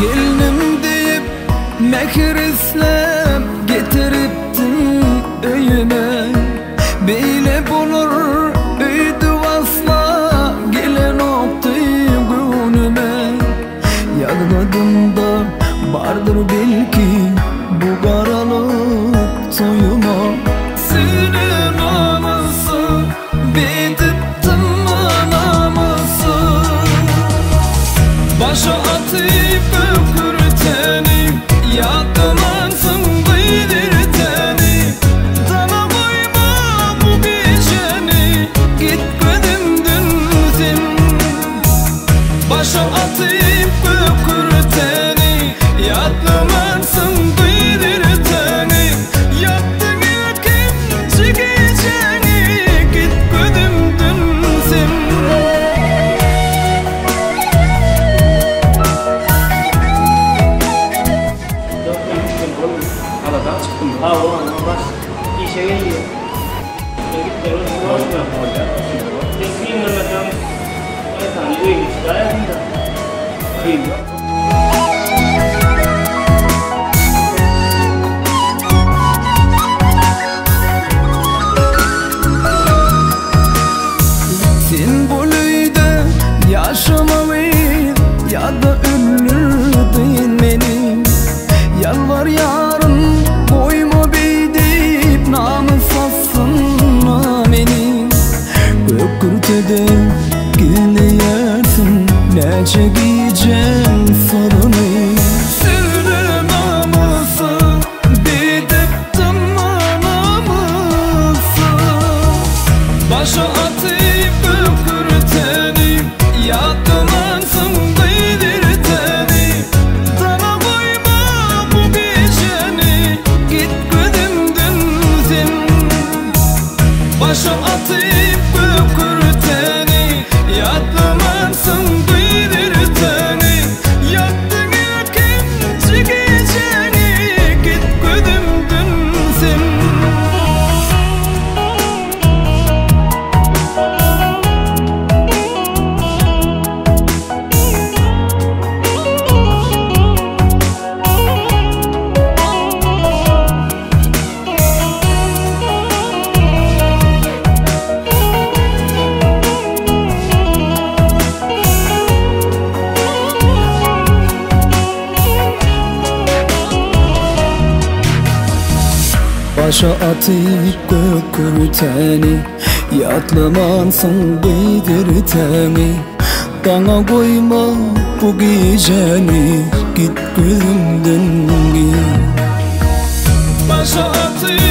Gelinim deyip mehir islep getiriptin öyüme. Beyle bulur öydü vasla gelen oktu günüme. Yargıdımda vardır belki bu karalık soyuma. Senin anası bitittim anamızı. Başa atıp öpürteni yadımlansın bilirteni. Dana koyma bu geceni gitmedimdin sen. Başa atıp öpürteni yadımlansın bilirteni. Yattın ikinci geceni gitmedimdin sen. İşe geliyor. Gittiğimiz boşuna olacak. Tekniğin Mehmet'in efendim öyle hayatında. Sen bu löyde yaşamalı ya da ölürdün beni. Yalvar yarın koyma beydip namus satsın beni. Gökürtede güleyersin nece giyeceksin sorunu. Sevdim namusu bedeptim namusu. Başa atıp öpürteni yadımlansın bilirteni. Dana koyma bu geceni gitmedimdin sen. Başa atıp öpürteni yadımlansın bilirteni. Yattın ikinci geceni gitmedimdin sen. Başa atıp gökürteni yatlamansın bildirteni. Dana koyma bu geceni git gözümden git. Başa atıp